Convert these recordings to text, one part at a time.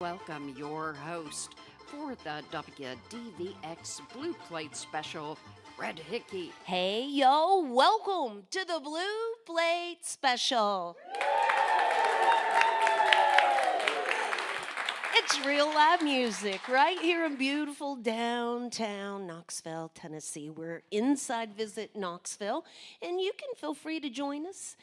Welcome your host for the WDVX Blue Plate Special, Red Hickey. Hey, yo, welcome to the Blue Plate Special. It's real live music right here in beautiful downtown Knoxville, Tennessee. We're inside Visit Knoxville, and you can feel free to join us.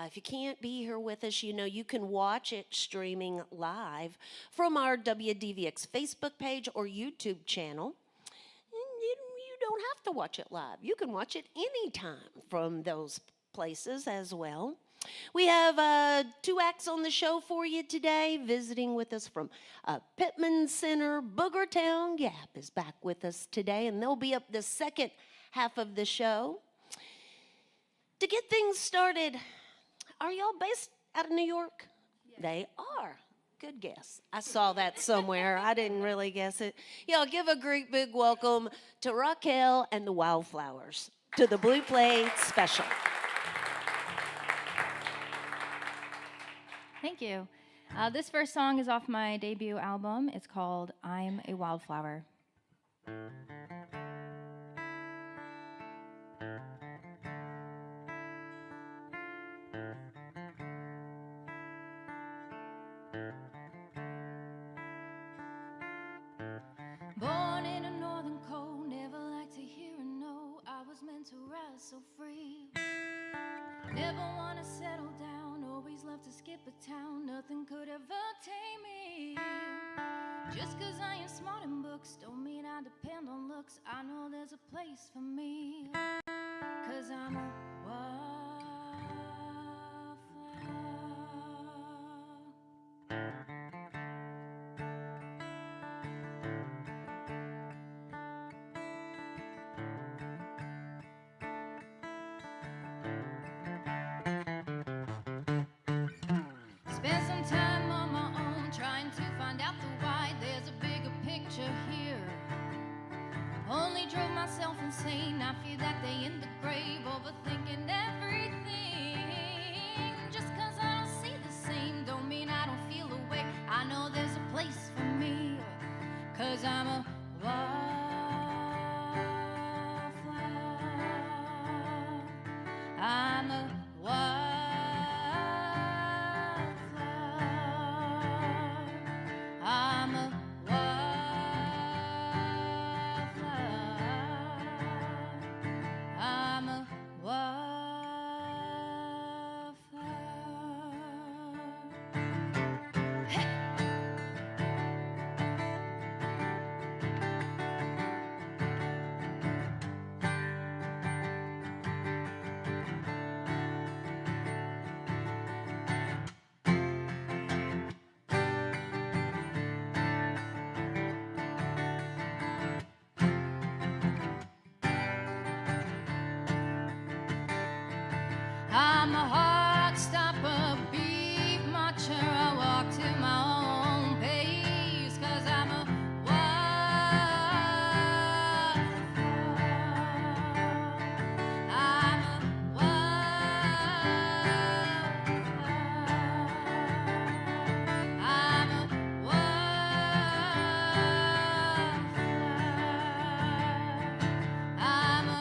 If you can't be here with us, you can watch it streaming live from our WDVX Facebook page or YouTube channel. You don't have to watch it live. You can watch it anytime from those places as well. We have two acts on the show for you today. Visiting with us from Pittman Center, Boogertown Gap is back with us today, and they'll be up the second half of the show. To get things started, are y'all based out of New York? Yes. They are. Good guess. I saw that somewhere. I didn't really guess it. Y'all give a great big welcome to Raquel and the Wildflowers to the Blue Plate Special. Thank you. This first song is off my debut album. It's called I'm a Wildflower. Born in a northern cold, never liked to hear a no. I was meant to rise so free. Never want to settle down, always love to skip a town. Nothing could ever tame me. Just cause I ain't smart in books don't mean I depend on looks. I know there's a place for me, cause I'm a wildflower. Spent some time on my own trying to find out the why. There's a bigger picture here. Only drove myself insane. I feel that day in the grave, overthinking everything. Just cause I don't see the same don't mean I don't feel away. I know there's a place for me, cause I'm a wildflower. I'm a wildflower. I'm a wildflower. I'm a wildflower. Hey. I'm a heart stopper, beat marcher. I walk to my own pace, cause I'm a wildflower. I'm a wildflower. I'm a wildflower. I'm a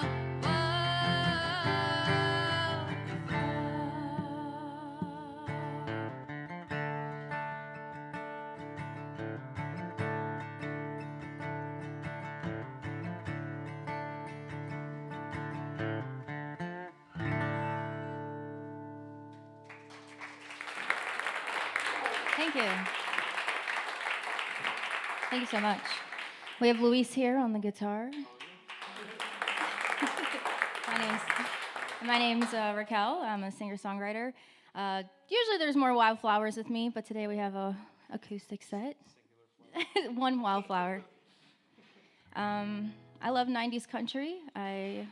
Thank you. Thank you so much. We have Luis here on the guitar. My name's Raquel. I'm a singer-songwriter. Usually there's more wildflowers with me, but today we have a acoustic set. One wildflower. I love 90s country. I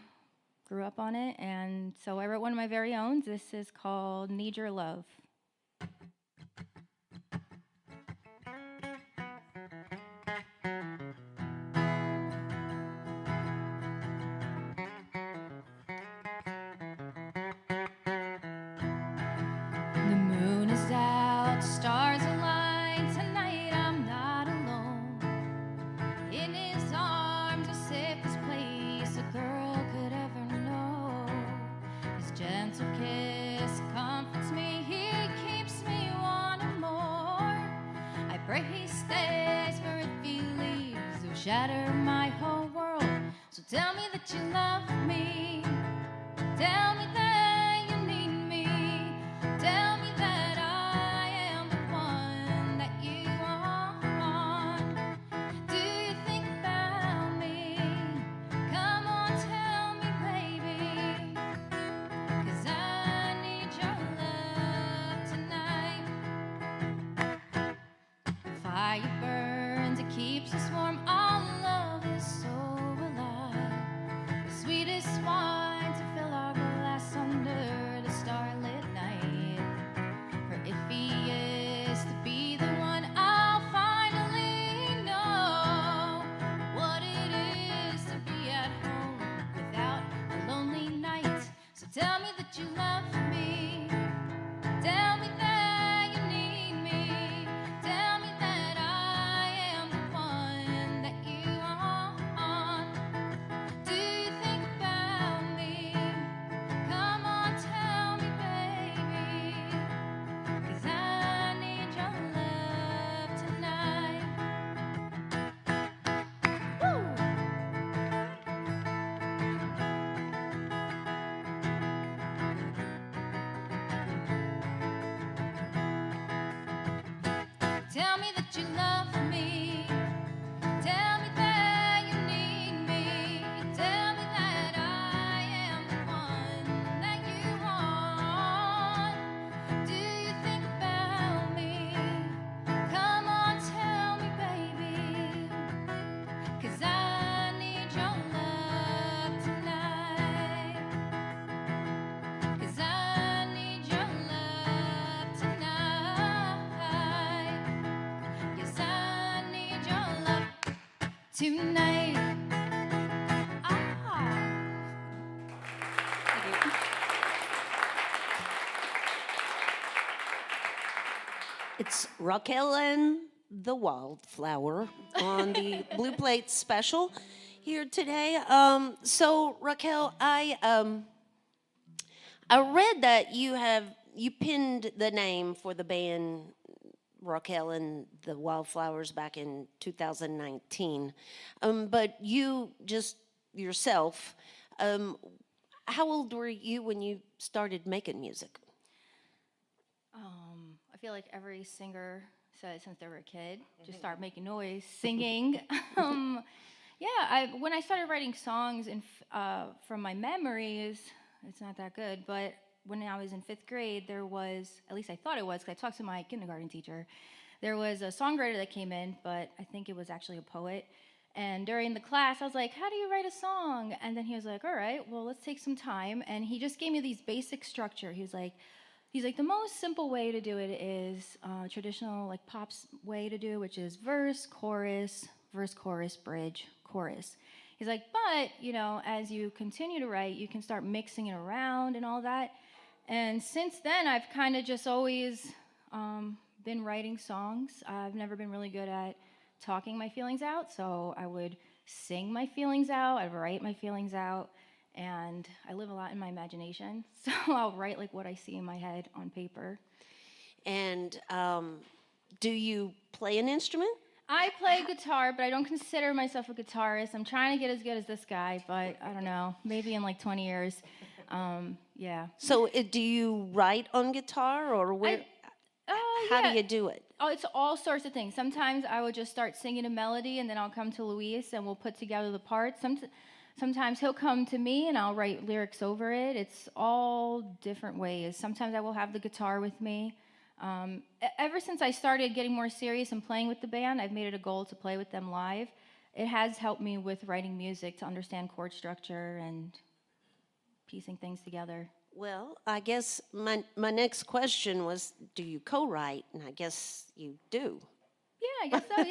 grew up on it, and so I wrote one of my very own. This is called Need Your Love. The moon is out, stars align. Tonight I'm not in his arms, the safest place a girl could ever know. His gentle kiss comforts me, he keeps me wanting more. I pray he stays, for if he leaves, he'll shatter my whole world. So tell me that you love me, tell me that you need me, tell me that I am the one that you want. Do you think about me? Come on, tell me, baby, 'cause I need your love tonight. The fire burns, it keeps us warm, our love is so alive. The sweetest wine to fill our glass under the starlit night. For if he is to be the one, I'll finally know what it is to be at home without a lonely night. So tell me that you love me, tell me that you need me, tell me that I am the one that you want. Do you think about me? Come on, tell me, baby, 'cause I need your love tonight. Woo! Tell me that you love me, tell me that you need me, tell me that I am the one that you want. Do you think about me? Come on, tell me, baby, 'cause I need your love tonight. 'Cause I need your love tonight. Yes, I need your love tonight. Ah. It's Raquel and the Wildflower on the Blue Plate special here today. So Raquel, I read that you pinned the name for the band Raquel and the Wildflowers back in 2019, but you just yourself. How old were you when you started making music? I feel like every singer says since they were a kid, just start making noise, singing. When I started writing songs, from my memories, it's not that good, but when I was in 5th grade, there was, at least I thought it was, because I talked to my kindergarten teacher, there was a songwriter that came in, but I think it was actually a poet. And during the class, I was like, how do you write a song? And then he was like, all right, well, let's take some time. And he just gave me these basic structure. He's like, the most simple way to do it is traditional, like pop's way to do, which is verse, chorus, bridge, chorus. He's like, but, as you continue to write, you can start mixing it around and all that. And since then, I've kind of just always been writing songs. I've never been really good at talking my feelings out, so I would sing my feelings out, I'd write my feelings out, and I live a lot in my imagination, so I'll write like what I see in my head on paper. And do you play an instrument? I play guitar, but I don't consider myself a guitarist. I'm trying to get as good as this guy, but I don't know, maybe in like 20 years. Yeah. So do you write on guitar, or where? How do you do it? Oh, it's all sorts of things. Sometimes I would just start singing a melody, and then I'll come to Luis, and we'll put together the parts. Sometimes he'll come to me, and I'll write lyrics over it. It's all different ways. Sometimes I will have the guitar with me. Ever since I started getting more serious and playing with the band, I've made it a goal to play with them live. It has helped me with writing music to understand chord structure and piecing things together. Well, I guess my next question was, do you co-write? And I guess you do. Yeah, I guess so,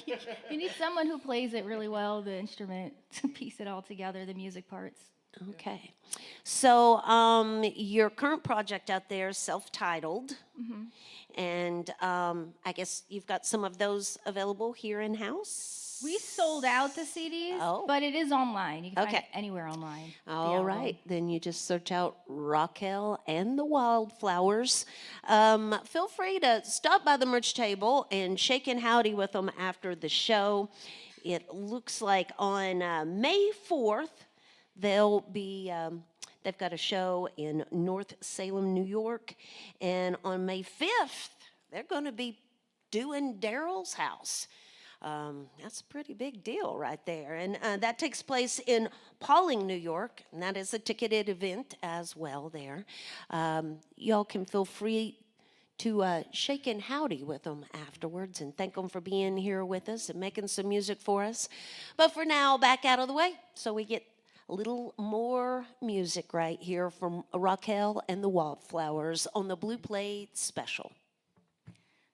yeah. You need someone who plays it really well, the instrument, to piece it all together, the music parts. Okay. So your current project out there is self-titled. Mm-hmm. And I guess you've got some of those available here in-house? We sold out the CDs, Oh. but it is online. You can find it Okay. anywhere online. the All album. right, then you just search out Raquel and the Wildflowers. Feel free to stop by the merch table and shake and howdy with them after the show. It looks like on May 4th, they've got a show in North Salem, New York. And on May 5th, they're going to be doing Daryl's house. That's a pretty big deal right there. And that takes place in Pawling, New York. And that is a ticketed event as well there. Y'all can feel free to shake and howdy with them afterwards and thank them for being here with us and making some music for us. But for now, back out of the way so we get a little more music right here from Raquel and the Wildflowers on the Blue Plate Special.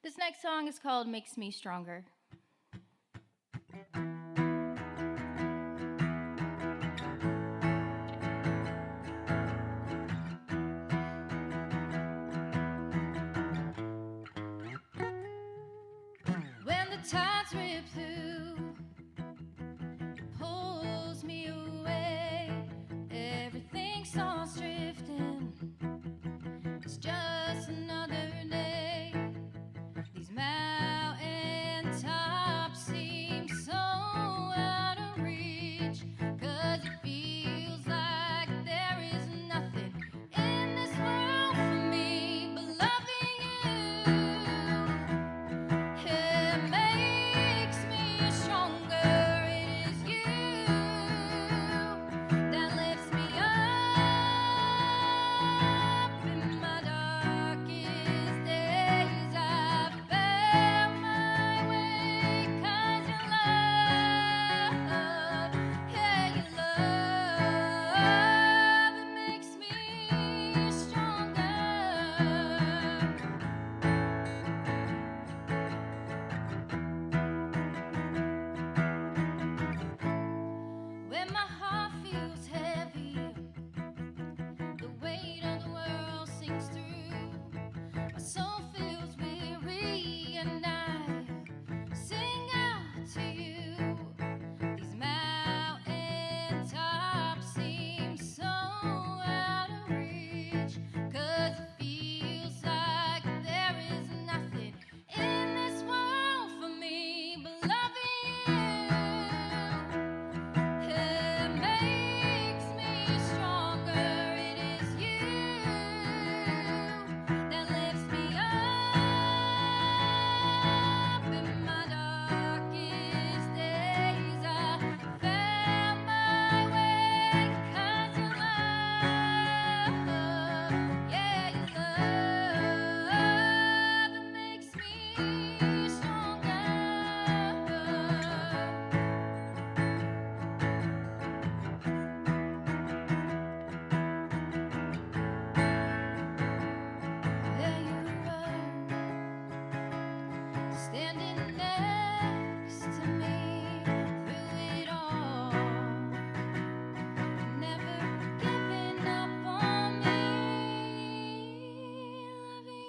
This next song is called Makes Me Stronger. When the tides rip through, pulls me away, everything starts drifting. It's just another day. These mountain tops seem so out of reach, 'cause it feels like there is nothing in this world for me but loving you. It makes me stronger. It is you that lifts me up in my darkest days. I found my way 'cause your love, yeah, your love, it makes me stronger. When my heart feels heavy, the weight of the world sinks through. My soul feels weary, and I sing out to you. These mountain tops seem so out of reach, 'cause it feels like there is nothing in this world for me but loving you. It makes me stronger. It is you that lifts me up in my darkest days. I found my way 'cause your love, yeah, your love, it makes me stronger. There you were, standing next to me through it all, never giving up on me. Loving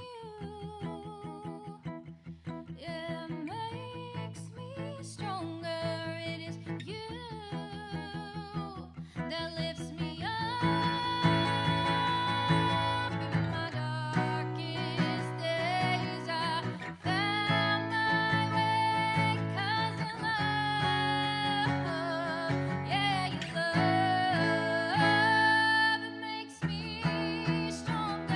you, it makes me stronger. It is you that lifts me up in my darkest days. I found my way 'cause your love, yeah, your love, it makes me stronger.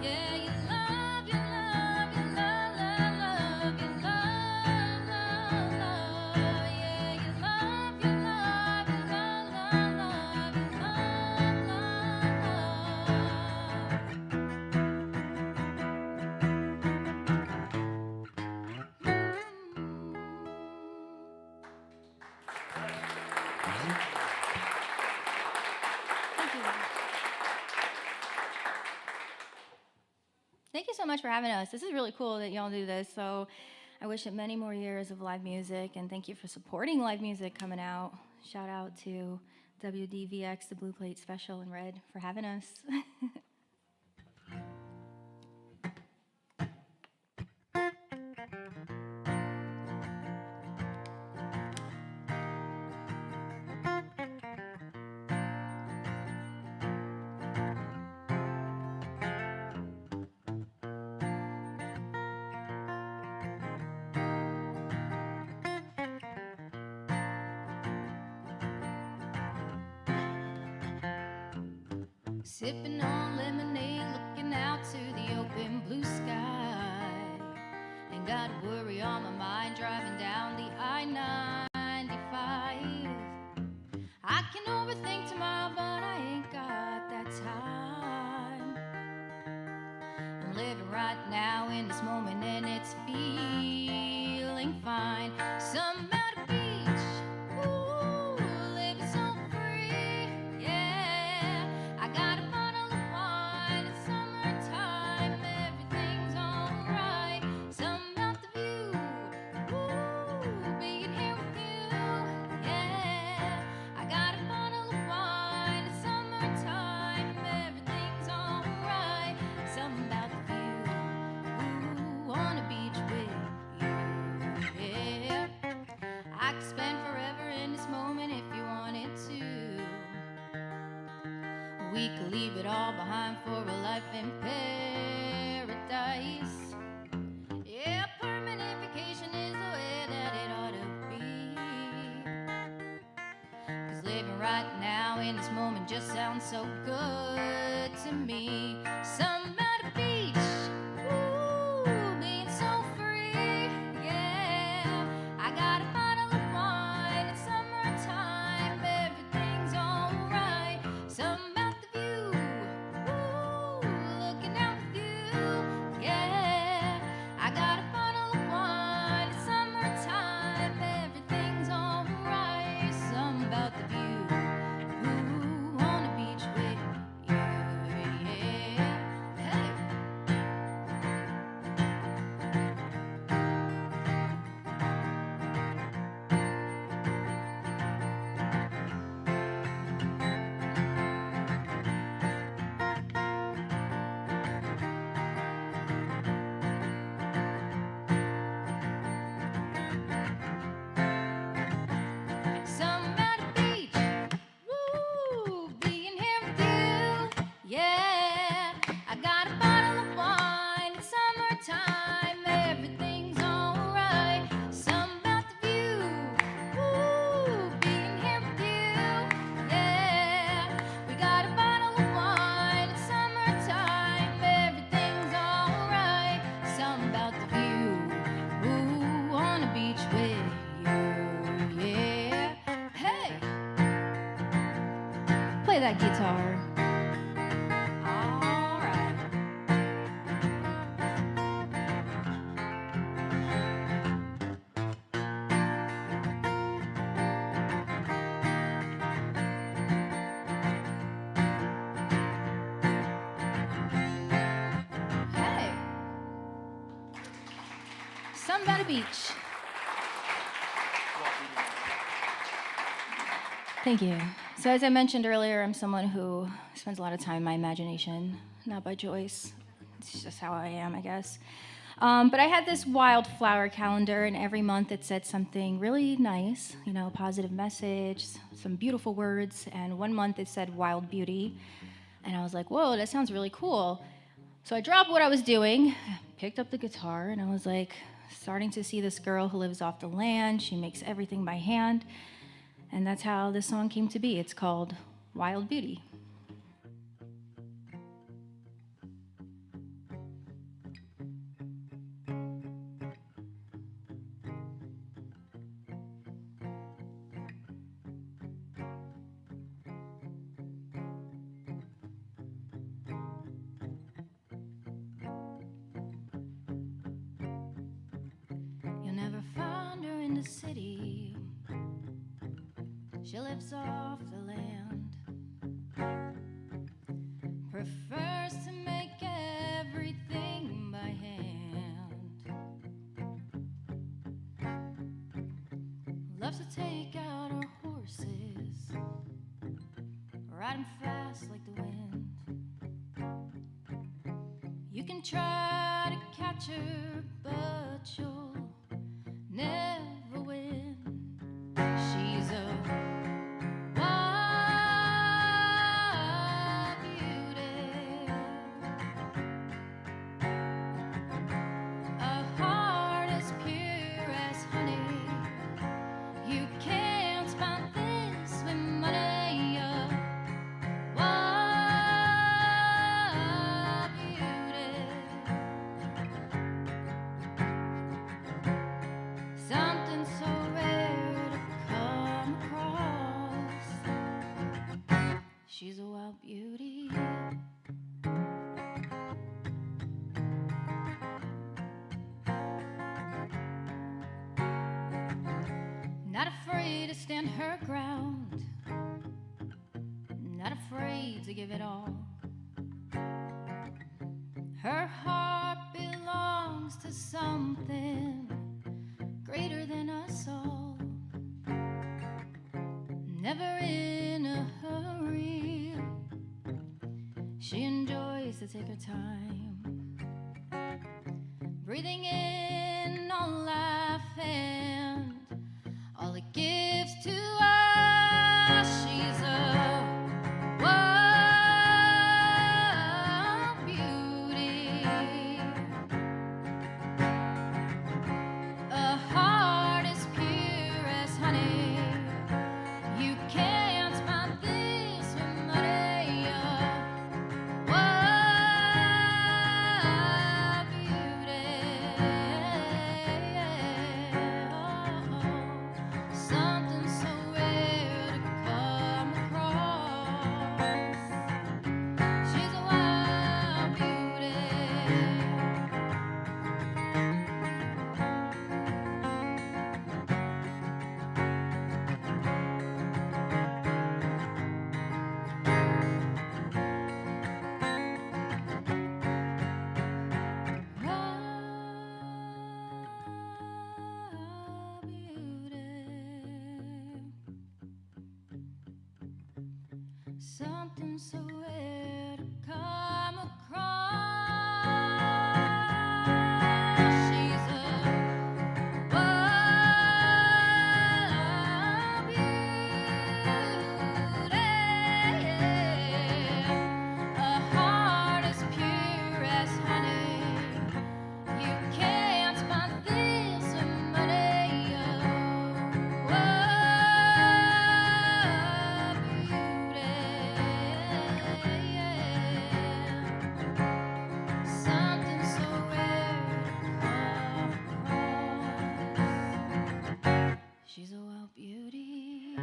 Yeah, your love, your love, your love, love, love, your love, love, love. Yeah, your love, your love, your love, love, love, your love, Thank you. Thank you so much for having us. This is really cool that y'all do this. So I wish it many more years of live music, and thank you for supporting live music coming out. Shout out to WDVX, the Blue Plate Special, and Red for having us. Sipping on lemonade, looking out to the open blue sky. Ain't got a worry on my mind, driving down the I-95. I can overthink tomorrow, but I ain't got that time. I'm living right now in this moment, and it's feeling fine. Some at a beach, ooh, living so free, yeah. I got a bottle of wine, it's summertime, everything's alright. Some about the view, ooh, being here with you, yeah. I got a bottle of wine, it's summertime, everything's alright. Some about the view, ooh, on a beach with you, yeah. I could spend forever in this moment if you wanted to. We could leave it all behind for a life in paradise. Yeah, permanent vacation is the way that it ought to be. 'Cause living right now in this moment just sounds so good to me. Some at a beach, ooh, being so free, yeah. I got a bottle of wine, it's summertime, everything's alright. Some about the view, ooh, looking out with you, yeah. I got a bottle of wine, it's summertime, everything's alright. Some about the view, ooh, on the beach with you, yeah. Hey. Some at a beach, woo, being here with you, yeah. I got a bottle of wine, it's summertime, everything's alright. Some about the view, woo, being here with you, yeah. We got a bottle of wine, it's summertime, everything's alright. Some about the view, ooh, on the beach with you, yeah. Hey, play that guitar. All right. Hey, some about a beach. Thank you. So as I mentioned earlier, I'm someone who spends a lot of time in my imagination, not by choice. It's just how I am, I guess. But I had this wildflower calendar, and every month it said something really nice, you know, a positive message, some beautiful words, and one month it said wild beauty. And I was like, whoa, that sounds really cool. So I dropped what I was doing, picked up the guitar, and I was like, starting to see this girl who lives off the land. She makes everything by hand. And that's how this song came to be. It's called Wild Beauty. You'll never find her in the city. She lives off the land, prefers to make everything by hand, loves to take out her horses, ride 'em fast like the wind. You can try to catch her, but you'll never win. She's a wild beauty, a heart as pure as honey. You can't spot this with money. A wild stand her ground, not afraid to give it all. Her heart belongs to something greater than us all. Never in a hurry, she enjoys to take her time, breathing in all life and all it gives to us. She's a wild beauty, a heart as pure as honey. You can't buy this with money. Wild beauty, something so rare to come across. She's a wild beauty. Something so rare to come across. She's a wild beauty, a heart as pure as honey. You can't buy this with money. Wild beauty, something so rare to come across. She's a wild beauty.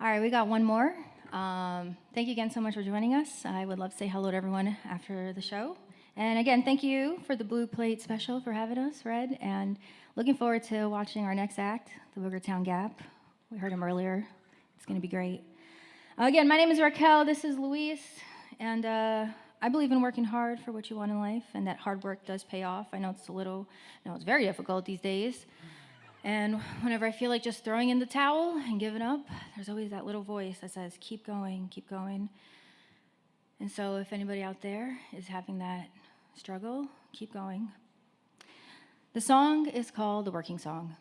All right, we got one more. Thank you again so much for joining us. I would love to say hello to everyone after the show. And again, thank you for the Blue Plate Special for having us, Red. And looking forward to watching our next act, the Boogertown Gap. We heard him earlier. It's going to be great. Again, my name is Raquel. This is Luis. And I believe in working hard for what you want in life, and that hard work does pay off. I know it's it's very difficult these days. And whenever I feel like just throwing in the towel and giving up, there's always that little voice that says, keep going, keep going. And so if anybody out there is having that struggle, keep going. The song is called The Working Song.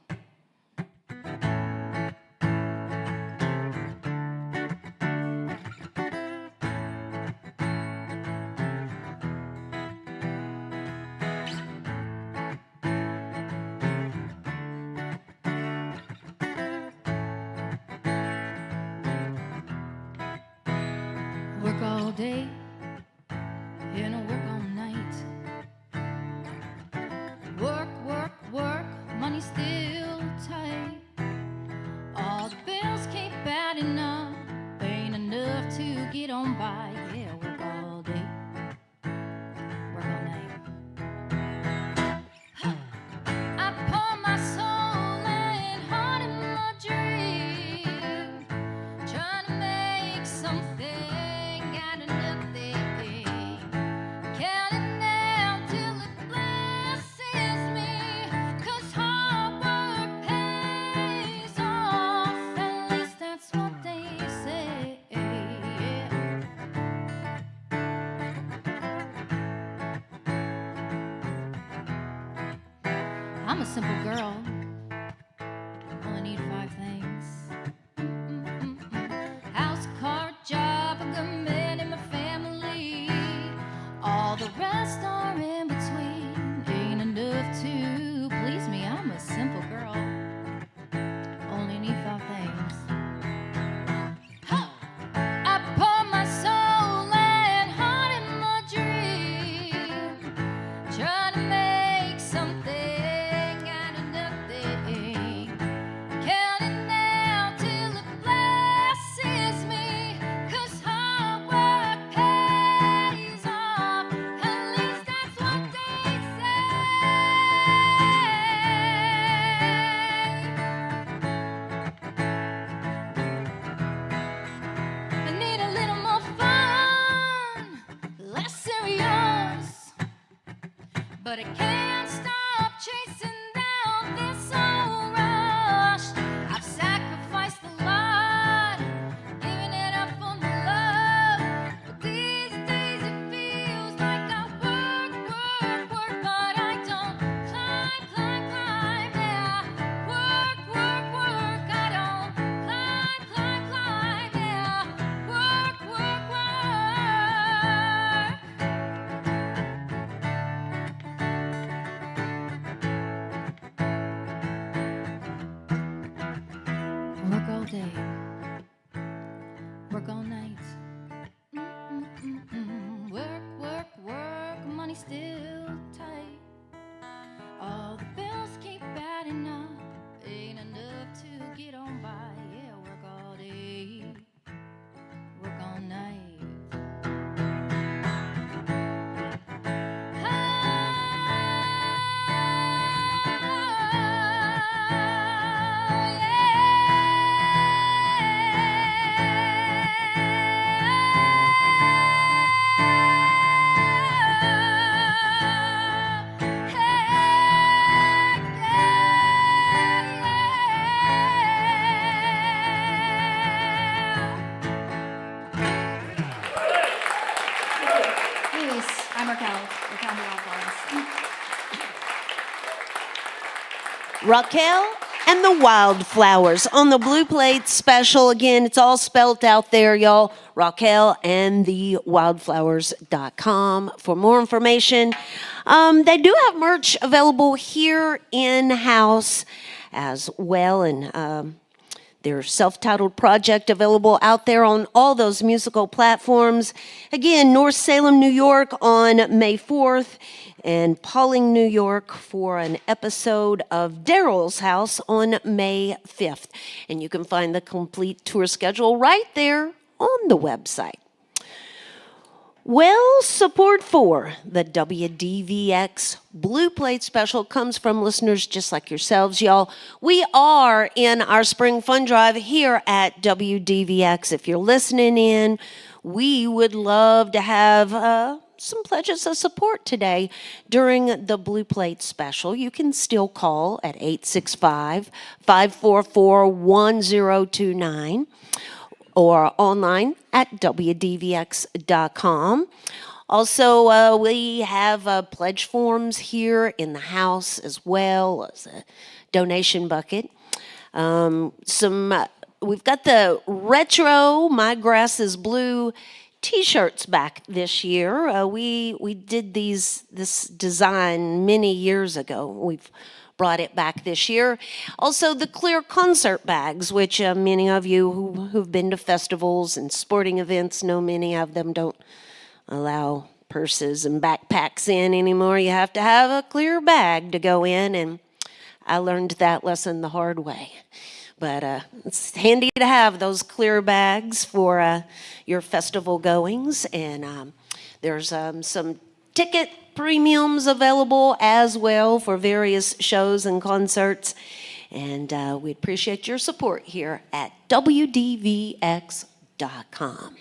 Work all day, and I work all night. Work, work, work, money still tight. All the bills keep adding up, ain't enough to get on by. Yeah, work all day, work all night. I pour my soul and heart in my dream, trying to make something. I'm a simple girl, only need 5 things. House, car, job, a good man in my family. All the rest are in between. Ain't enough to please me. I'm a simple girl, only need 5 things. I pour my soul and heart in my dream, trying to make something out of nothing. but it can't stop chasing down this old rush. I've sacrificed a lot, giving it up for the love, but these days it feels like I work, but I don't climb, yeah. Work, I don't climb, yeah. Work. Work all day, work all night. Work, money still tight. All the bills keep adding up, ain't enough to get on by. Yeah, work all day, work all night. Yes, I'm Raquel The Wildflowers. Raquel and the Wildflowers on the Blue Plate special. Again, it's all spelled out there, y'all. Raquel and the Wildflowers.com for more information. They do have merch available here in-house as well, and their self-titled project available out there on all those musical platforms. Again, North Salem, New York on May 4th, and Pawling, New York for an episode of Daryl's House on May 5th. And you can find the complete tour schedule right there on the website. Well, support for the WDVX Blue Plate special comes from listeners just like yourselves, y'all. We are in our spring fund drive here at WDVX. If you're listening in, we would love to have some pledges of support today during the Blue Plate special. You can still call at 865-544-1029. or online at WDVX.com. Also, we have pledge forms here in the house as well as a donation bucket. We've got the retro My Grass is Blue T-shirts back this year. We did this design many years ago. We've brought it back this year. Also, the clear concert bags, which many of you who've been to festivals and sporting events know many of them don't allow purses and backpacks in anymore. You have to have a clear bag to go in, and I learned that lesson the hard way. But it's handy to have those clear bags for your festival goings, and there's some ticket premiums available as well for various shows and concerts. And we appreciate your support here at WDVX.com.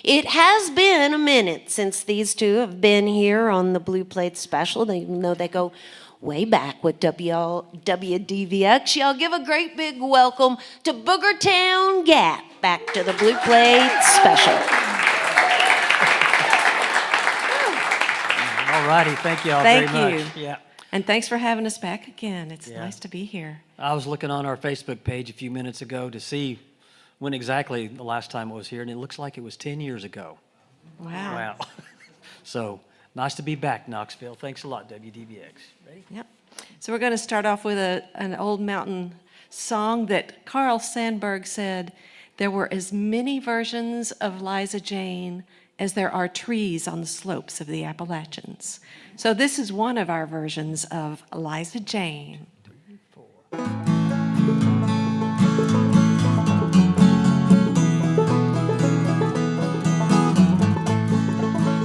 It has been a minute since these two have been here on the Blue Plate special, even though they go way back with WDVX. Y'all give a great big welcome to Boogertown Gap, back to the Blue Plate special. All righty, thank you all Thank very you. much. Yeah. And thanks for having us back again. It's Yeah. nice to be here. I was looking on our Facebook page a few minutes ago to see when exactly the last time it was here, and it looks like it was 10 years ago. Wow. Wow. So nice to be back, Knoxville. Thanks a lot, WDVX. Ready? Yep. So we're going to start off with an old mountain song that Carl Sandburg said there were as many versions of Liza Jane as there are trees on the slopes of the Appalachians. So this is one of our versions of Liza Jane. 3, 4.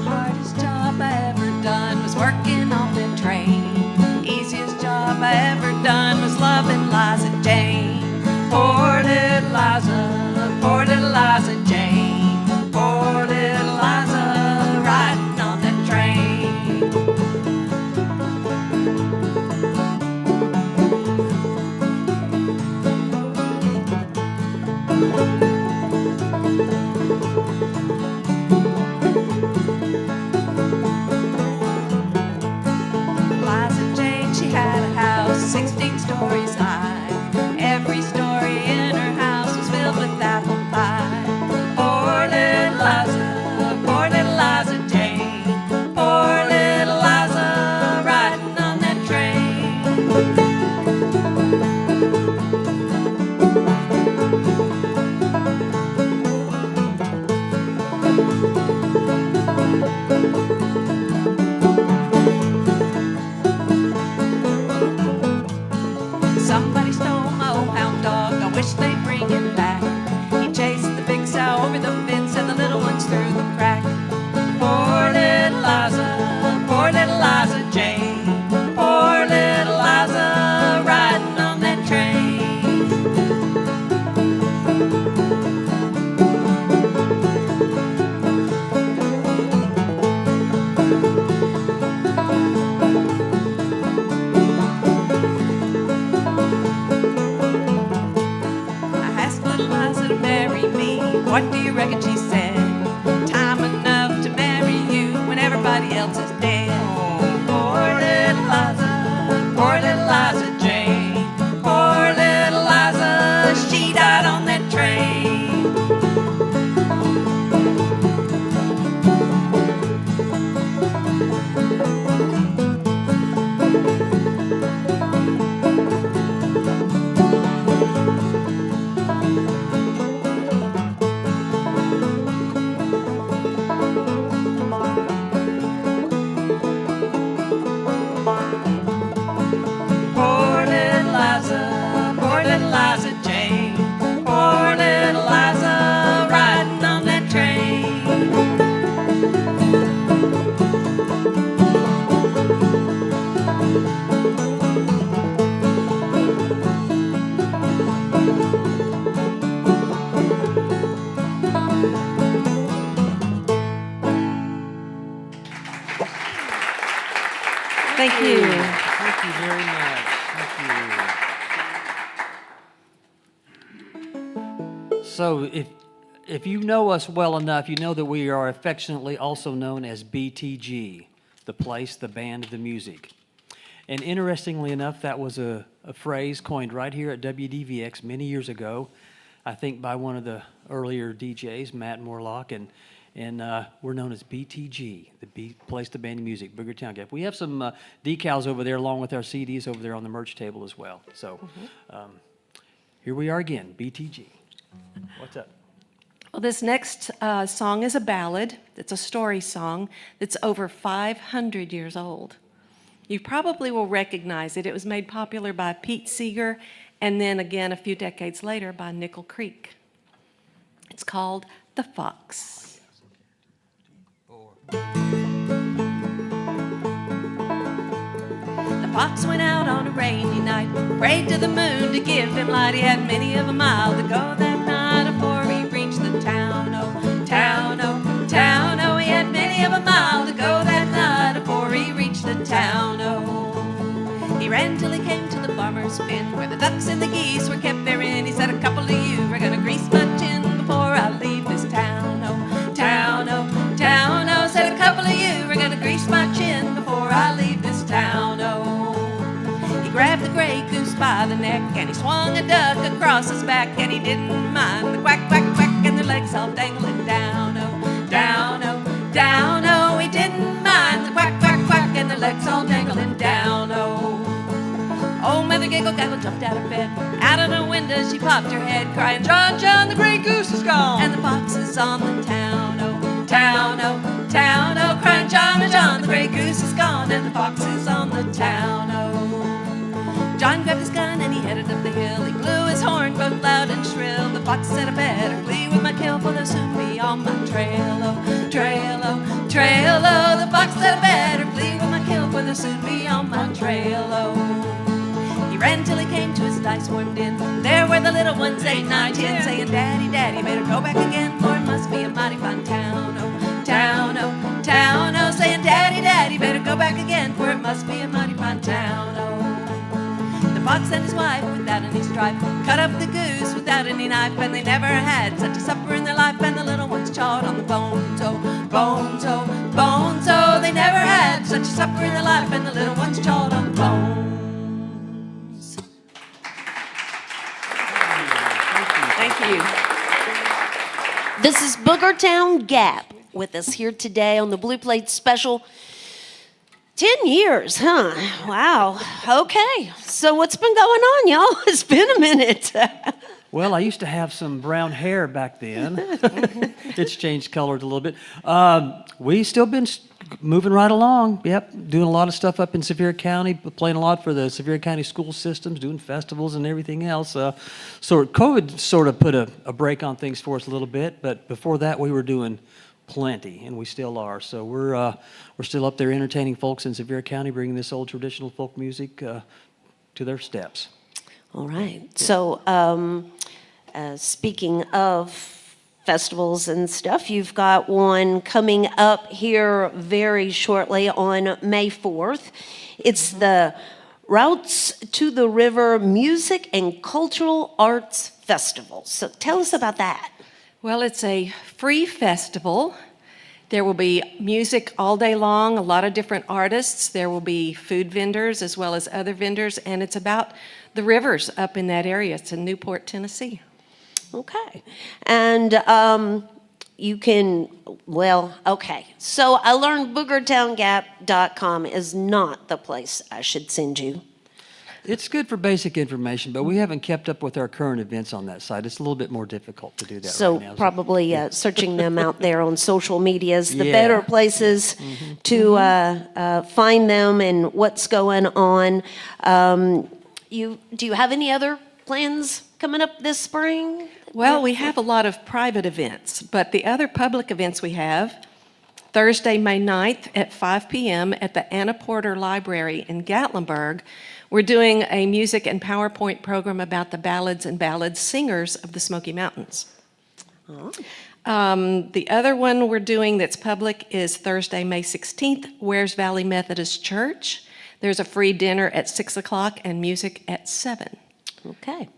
Hardest job I ever done was working on the train. Easiest job I ever done was loving Liza Jane. Poor little Liza Jane. Poor little Liza riding on that train. What do you reckon she said? Time enough to marry you when everybody else is dead. Poor little Liza, poor little Liza Jane. Poor little Liza, she died on that train. Poor little Liza Jane. Poor little Liza riding on that train. Thank you. Thank you very much. Thank you. So if you know us well enough, you know that we are affectionately also known as BTG, the place, the band, the music. And interestingly enough, that was a phrase coined right here at WDVX many years ago, I think by one of the earlier DJs, Matt Morlock, and we're known as BTG, the place, the band, the music, Boogertown Gap. We have some decals over there along with our CDs over there on the merch table as well. So here we are again, BTG. What's up? Well, this next song is a ballad. It's a story song that's over 500 years old. You probably will recognize it. It was made popular by Pete Seeger and then again a few decades later by Nickel Creek. It's called The Fox. The fox went out on a rainy night, prayed to the moon to give him light. He had many of a mile to go that night before he reached the town. Oh, town, oh, town, oh. He had many of a mile to go that night before he reached the town. Oh, he ran till he came to the farmer's pen where the ducks and the geese were kept therein. He said, a couple of you are gonna grease my chin before I leave this town. Oh, town, oh, town, oh. Said a couple of you are gonna grease my chin before I leave this town. Oh, grabbed the gray goose by the neck and he swung a duck across his back, and he didn't mind the quack, quack, quack, and their legs all dangling down, oh, down, oh, down, oh. He didn't mind the quack, quack, quack, and their legs all dangling down, oh. Old Mother Giggle Gaggle jumped out of bed. Out of the window she popped her head, crying, John, John, the gray goose is gone, and the fox is on the town, oh, town, oh, town, oh. Crying, John, John, the gray goose is gone, and the fox is on the town, oh. John grabbed his gun and he headed up the hill. He blew his horn both loud and shrill. The fox said, I better flee with my kill, for they'll soon be on my trail, oh, trail, oh, trail, oh. The fox said, I better flee with my kill, for they'll soon be on my trail, oh. He ran till he came to his dice warmed in. There were the little ones, 8, 9, 10, saying, Daddy, Daddy, better go back again, for it must be a mighty fine town, oh, town, oh, town, oh. Saying, Daddy, Daddy, better go back again, for it must be a mighty fine town, oh. The fox and his wife, without any strife, cut up the goose without any knife, and they never had such a supper in their life, and the little ones chawed on the bones, oh, bones, oh, bones, oh. They never had such a supper in their life, and the little ones chawed on the bones. Thank you. This is Boogertown Gap with us here today on the Blue Plate Special. 10 years, huh? Wow. Okay. So what's been going on, y'all? It's been a minute. Well, I used to have some brown hair back then. It's changed colors a little bit. We still been moving right along. Yep, doing a lot of stuff up in Sevier County, playing a lot for the Sevier County school systems, doing festivals and everything else. So COVID sort of put a break on things for us a little bit, but before that we were doing plenty, and we still are. So we're still up there entertaining folks in Sevier County, bringing this old traditional folk music to their steps. All right. So speaking of festivals and stuff, you've got one coming up here very shortly on May 4th. It's the Routes to the River Music and Cultural Arts Festival. So tell us about that. Well, it's a free festival. There will be music all day long, a lot of different artists. There will be food vendors as well as other vendors, and it's about the rivers up in that area. It's in Newport, Tennessee. Okay. And you can, well, okay. So I learned BoogertownGap.com is not the place I should send you. It's good for basic information, but we haven't kept up with our current events on that site. It's a little bit more difficult to do that So right now. probably searching them out there on social media is the Yeah. better places to find them and what's going on. Do you have any other plans coming up this spring? Well, we have a lot of private events, but the other public events we have, Thursday, May 9th at 5 p.m. at the Anna Porter Library in Gatlinburg, we're doing a music and PowerPoint program about the ballads and ballad singers of the Smoky Mountains. The other one we're doing that's public is Thursday, May 16th, Wares Valley Methodist Church. There's a free dinner at 6 o'clock and music at 7. Okay.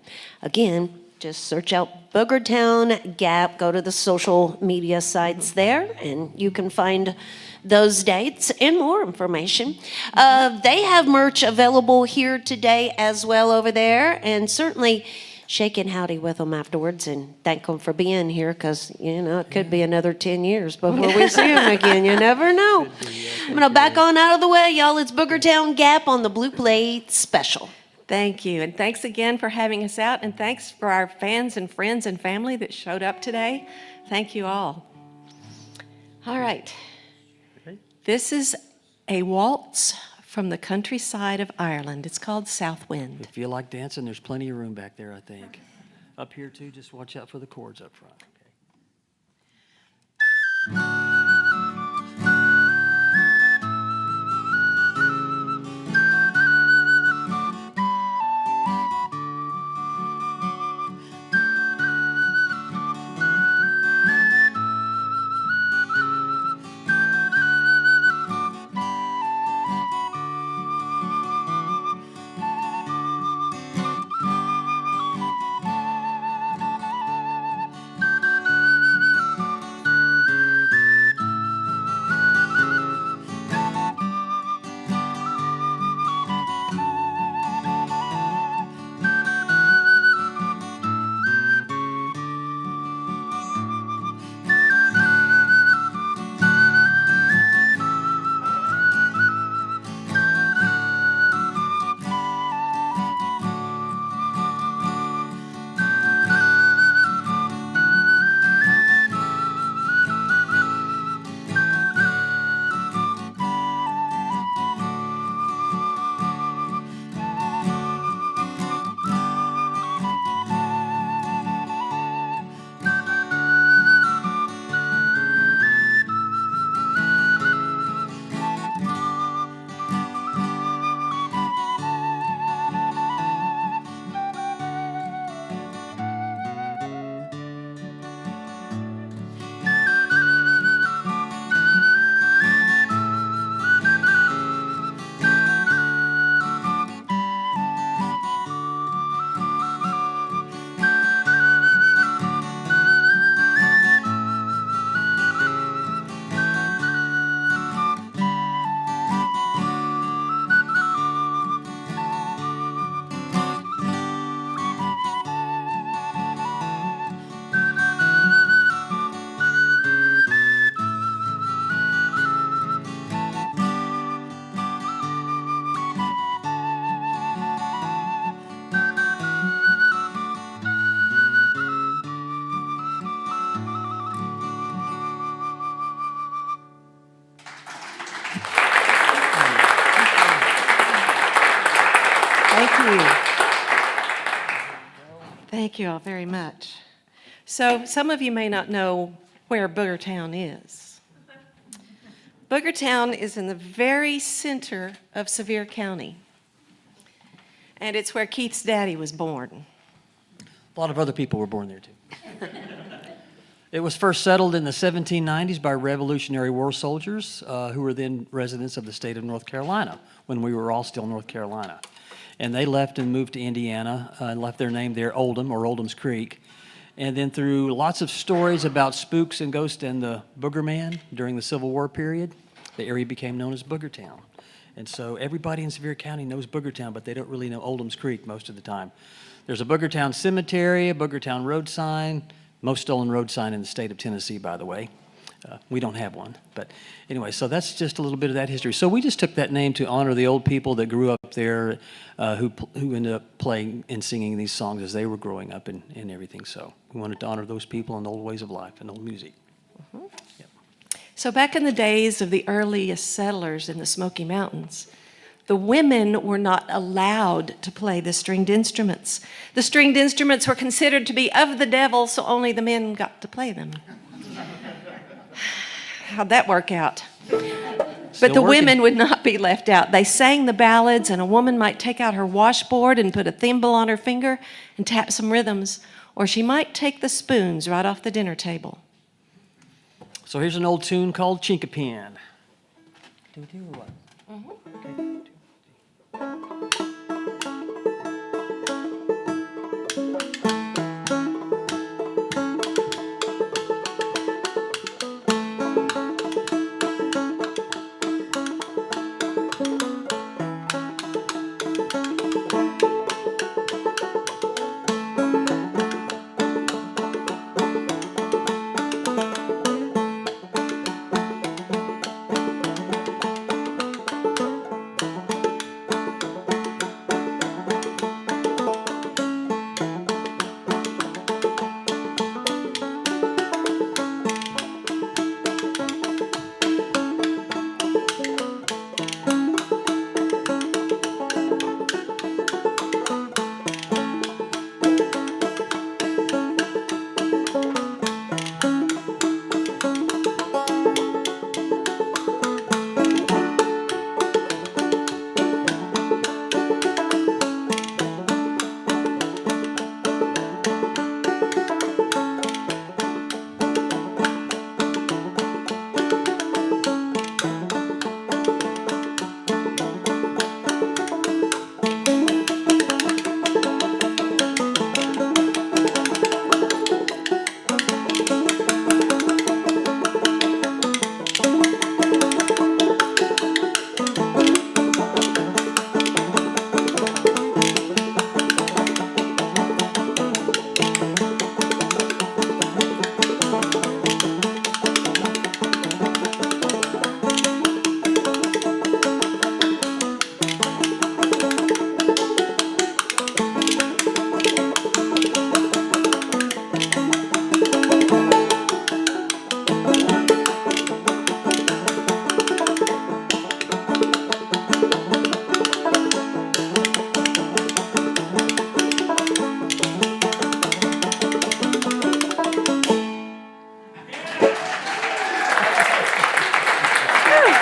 Again, just search out Boogertown Gap, go to the social media sites there, and you can find those dates and more information. They have merch available here today as well over there, and certainly shake and howdy with them afterwards and thank them for being here because, you know, it could be another 10 years before we see them again. You never know. I'm going to back on out of the way, y'all. It's Boogertown Gap on the Blue Plate Special. Thank you, and thanks again for having us out, and thanks for our fans and friends and family that showed up today. Thank you all. All right. This is a waltz from the countryside of Ireland. It's called South Wind. If you feel like dancing, there's plenty of room back there, I think. Up here, too, just watch out for the cords up front. Okay. Thank you all very much. So some of you may not know where Boogertown is. Boogertown is in the very center of Sevier County, and it's where Keith's daddy was born. A lot of other people were born there, too. It was first settled in the 1790s by Revolutionary War soldiers who were then residents of the state of North Carolina when we were all still North Carolina. And they left and moved to Indiana and left their name there, Oldham, or Oldham's Creek. And then through lots of stories about spooks and ghosts and the Booger Man during the Civil War period, the area became known as Boogertown. And so everybody in Sevier County knows Boogertown, but they don't really know Oldham's Creek most of the time. There's a Boogertown cemetery, a Boogertown road sign, most stolen road sign in the state of Tennessee, by the way. We don't have one. But anyway, so that's just a little bit of that history. So we just took that name to honor the old people that grew up there, who ended up playing and singing these songs as they were growing up and everything. So we wanted to honor those people and old ways of life and old music. Mm-hmm. Yep. So back in the days of the earliest settlers in the Smoky Mountains, the women were not allowed to play the stringed instruments. The stringed instruments were considered to be of the devil, so only the men got to play them. How'd that work out? But the women would not be left out. They sang the ballads, and a woman might take out her washboard and put a thimble on her finger and tap some rhythms, or she might take the spoons right off the dinner table. So here's an old tune called Chinkapin. Do we do what? Okay.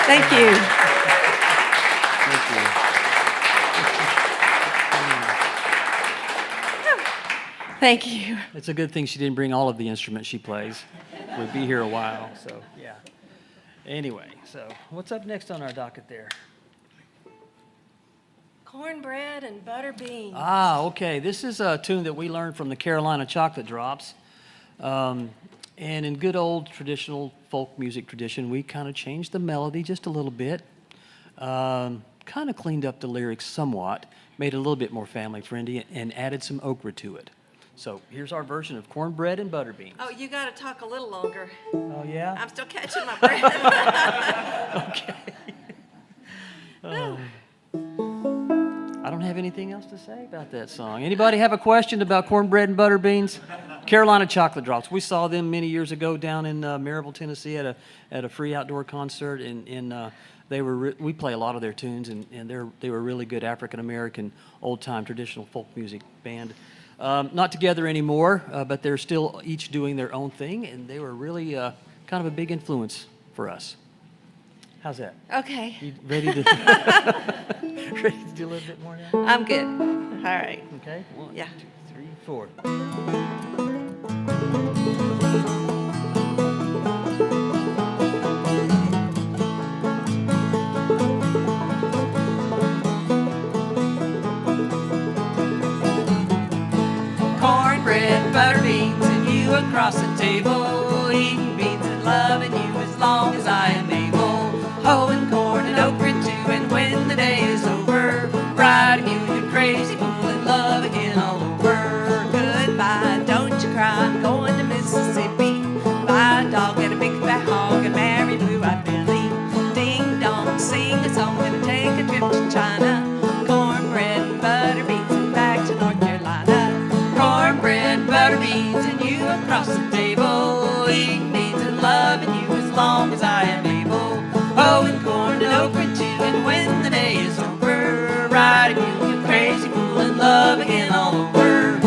Thank you. Thank you. Thank you. It's a good thing she didn't bring all of the instruments she plays. We'd be here a while, so yeah. Anyway, so what's up next on our docket there? Cornbread and butter beans. Ah, okay. This is a tune that we learned from the Carolina Chocolate Drops. And in good old traditional folk music tradition, we kind of changed the melody just a little bit, kind of cleaned up the lyrics somewhat, made it a little bit more family-friendly, and added some okra to it. So here's our version of Cornbread and Butter Beans. Oh, you got to talk a little longer. Oh, yeah? I'm still catching my breath. Okay. I don't have anything else to say about that song. Anybody have a question about Cornbread and Butter Beans? Carolina Chocolate Drops. We saw them many years ago down in Maryville, Tennessee at a free outdoor concert, and we play a lot of their tunes, and they were a really good African-American old-time traditional folk music band. Not together anymore, but they're still each doing their own thing, and they were really kind of a big influence for us. How's that? Okay. You ready to ready to do a little bit more now? I'm good. All right. Okay. 1, Yeah. 2, 3, 4. Cornbread, butter beans, and across the table, eating beans and loving you as long as I am able. Hoeing corn and okra too, and when the day is over, riding you, you crazy fool, in love again all over. Goodbye, don't you cry, I'm going to Mississippi. Buy a dog and a big fat hog and marry blue-eyed Billy. Ding dong, sing a song, gonna take a trip to China. Cornbread and butter beans and back to North Carolina. Cornbread, butter beans, and you across the table, eating beans and loving you as long as I am able. Hoeing corn and okra too, and when the day is over, riding you, you crazy fool, in love again all over.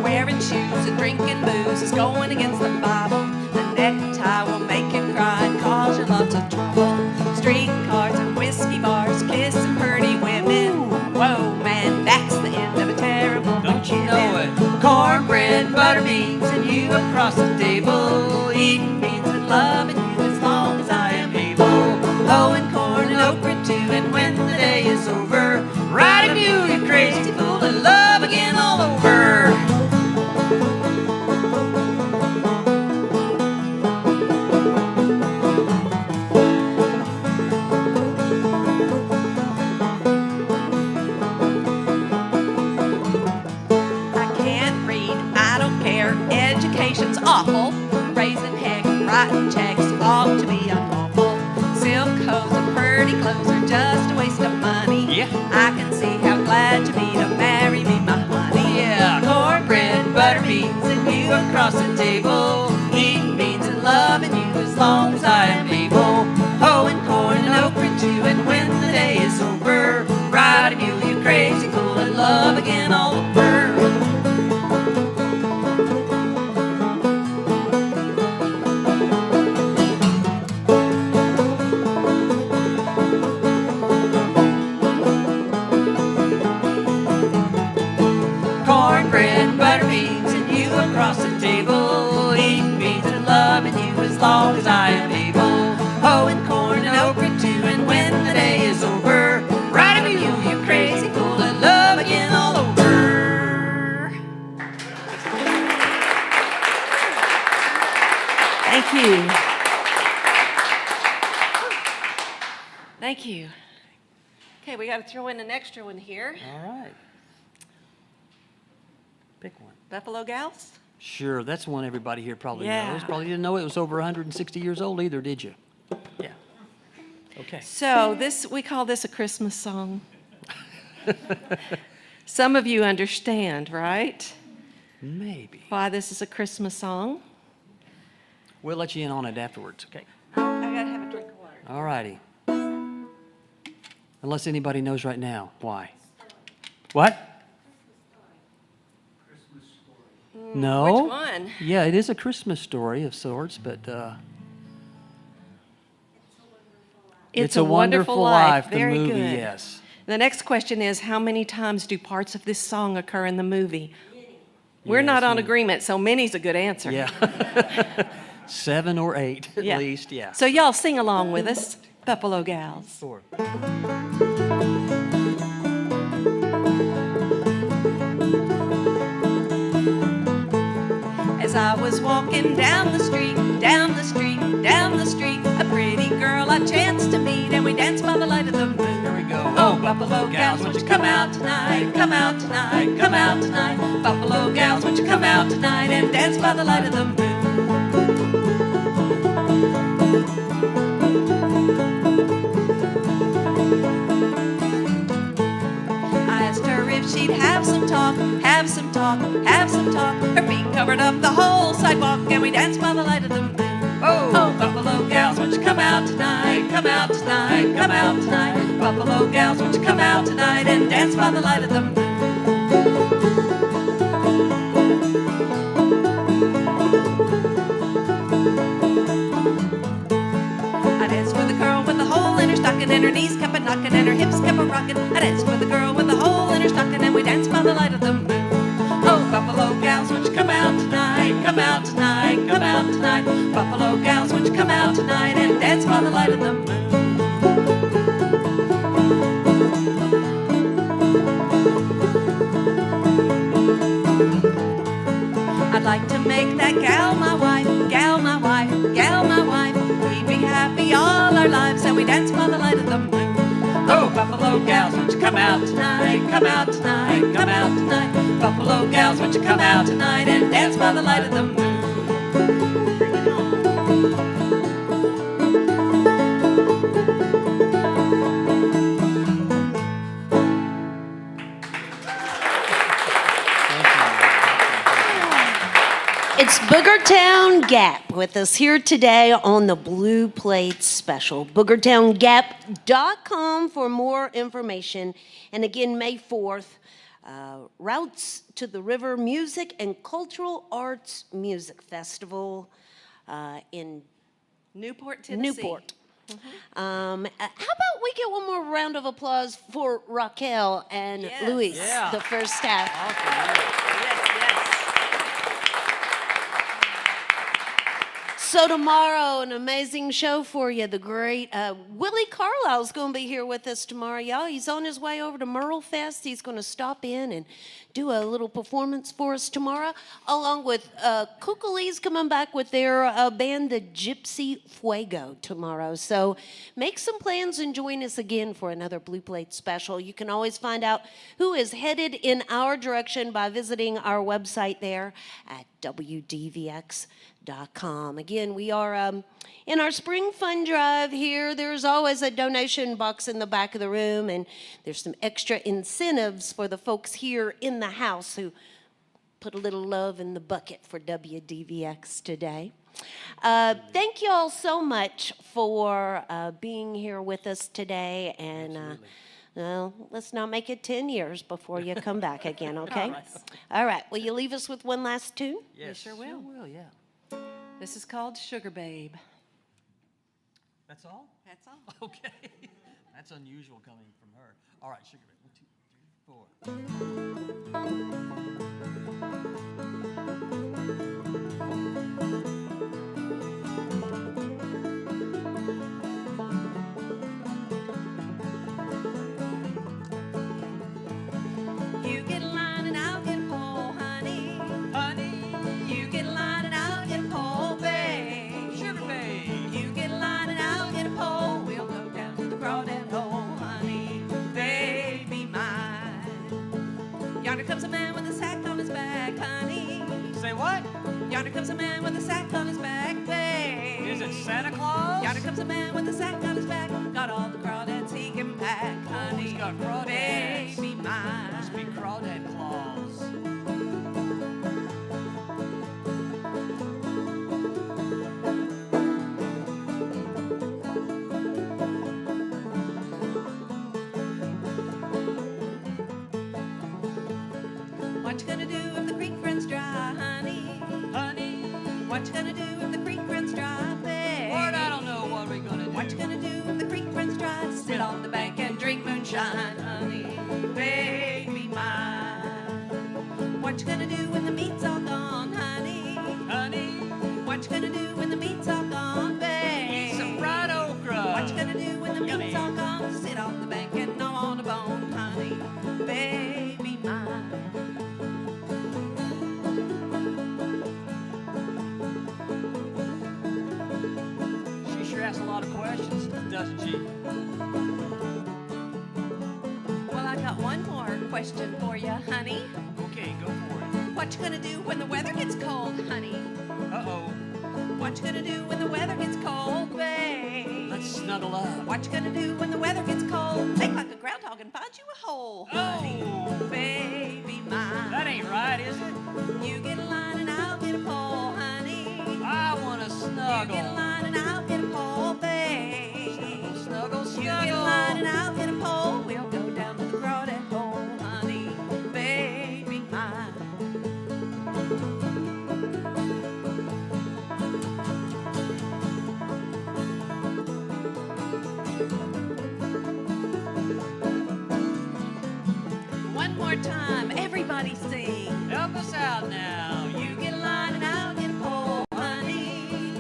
Wearing shoes and drinking booze is going against the Bible. A necktie will make you cry and cause you lots of trouble. Streetcars and whiskey bars, kissing pretty women. Whoa, man, that's the end of a terrible Don't you know beginning. it? Cornbread, butter beans, and you across the table, eating beans and loving you as long as I am able. Hoeing corn and okra too, and when the day is over, riding you, you crazy fool, in love again all over. I can't read, I don't care, education's awful. Raising heck, writing checks ought to be unlawful. Silk hose and pretty clothes are just a waste of money. Yeah. I can see how glad you'd be to marry me, my honey. Yeah, cornbread, butter beans, and you across the table, eating beans and loving you as long as I am able. Hoeing corn and okra too, and when the day is over, riding you, you crazy fool, in love again all over. Cornbread, butter beans, and you across the table, eating beans and loving you as long as I am able. Hoeing corn and okra too, and when the day is over, riding you, you crazy fool, in love again all over. Thank you. Thank you. Okay, we got to throw in an extra one here. All right. Pick one. Buffalo Gals? Sure, that's one everybody here probably Yeah. knows. Probably didn't know it was over 160 years old either, did you? Yeah. Okay. So we call this a Christmas song. Some of you understand, right? Maybe. Why this is a Christmas song? We'll let you in on it afterwards, okay? I gotta have a drink of water. All righty. Unless anybody knows right now. Why? What? No. Which one? Yeah, it is a Christmas story of sorts, but It's a Wonderful Life. the Very movie, good. yes. The next question is, how many times do parts of this song occur in the movie? We're not Yes, on many. agreement, so many's a good answer. Yeah. 7 or 8 at Yeah. least, yeah. So y'all sing along with us, Buffalo Gals. Sure. As I was walking down the street, down the street, down the street, a pretty girl I chanced to meet, and we danced by the light of the moon. Here we go. Oh, Buffalo Gals, won't you come out tonight, come out tonight, come out tonight. Buffalo Gals, won't you come out tonight and dance by the light of the moon. I asked her if she'd have some talk, have some talk, have some talk. Her feet covered up the whole sidewalk, and we danced by the light of the moon. Oh, Buffalo Gals, won't you come out tonight, come out tonight, come out tonight. Buffalo Gals, won't you come out tonight and dance by the light of the moon. I danced with a girl with a hole in her stocking, and her knees kept a knocking, and her hips kept a rocking. I danced with a girl with a hole in her stocking, and we danced by the light of the moon. Oh, Buffalo Gals, won't you come out tonight, come out tonight, come out tonight. buffalo gals, won't you come out tonight and dance by the light of the moon? I'd like to make that gal my wife, gal my wife, gal my wife. We'd be happy all our lives and we dance by the light of the moon. Oh, buffalo gals, won't you come out tonight, come out tonight, come out tonight. Buffalo gals, won't you come out tonight and dance by the light of the moon? Bring it on. It's Boogertown Gap with us here today on the Blue Plate Special. BoogertownGap.com for more information. And again, May 4th, Routes to the River Music and Cultural Arts Music Festival in Newport, Tennessee. Newport. How about we get one more round of applause for Raquel and Yes. Luis, Yeah. the first half. Yes, yes. So tomorrow, an amazing show for you. The great Willie Carlisle's going to be here with us tomorrow, y'all. He's on his way over to Merle Fest. He's going to stop in and do a little performance for us tomorrow, along with Kukali's coming back with their band, the Gypsy Fuego, tomorrow. So make some plans and join us again for another Blue Plate Special. You can always find out who is headed in our direction by visiting our website there at WDVX.com. Again, we are in our spring fund drive here. There's always a donation box in the back of the room, and there's some extra incentives for the folks here in the house who put a little love in the bucket for WDVX today. Thank you all so much for being here with us today, and well, let's not make it 10 years before you come back again, okay? All right. Will you leave us with one last tune? Yes, sure will. Yeah. This is called Sugar Babe. That's all? That's all. Okay. That's unusual coming from her. All right, sugar babe. 1, 2, 3, 4. You get in line and I'll get a pole, honey. Honey. You get in line and I'll get a pole, babe. Sugar babe. You get in line and I'll get a pole. We'll go down to the crawdad hole, honey. Baby mine. Yonder comes a man with a sack on his back, honey. Say what? Yonder comes a man with a sack on his back, babe. Is it Santa Claus? Yonder comes a man with a sack on his back. Got all the crawdads he can pack, honey. He's got crawdads. Baby mine. Must be Crawdad Claus. What you gonna do if the creek runs dry, honey? Honey, What you gonna do if the creek runs dry, babe? Lord, I don't know what we're gonna do. What you gonna do if the creek runs dry? Sit on the bank and drink moonshine, honey. Baby mine. What you gonna do when the meat's all gone, honey? Honey, What you gonna do when the meat's all gone, babe? eat some fried okra. What you gonna do when the Yummy. meat's all gone? Sit on the bank and gnaw on a bone, honey. Baby mine. She sure asks a lot of questions, doesn't she? Well, I got one more question for you, honey. Okay, go for it. What you gonna do when the weather gets cold, honey? Uh-oh. What you gonna do when the weather gets cold, babe? Let's snuggle up. What you gonna do when the weather gets cold? Make like a groundhog and find you a hole, honey. Oh, Baby mine. that ain't right, is it? You get a line and I'll get a pole, honey. I want to You snuggle. get a line and I'll get a pole, babe. Snuggle, You get a line and I'll get a pole. We'll go down to the crawdad hole, honey. Baby mine. One more time, everybody sing. Help us out now. You get a line and I'll get a pole, honey.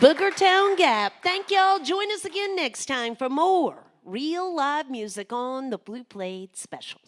Boogertown Gap. Thank y'all. Join us again next time for more real live music on the Blue Plate Special.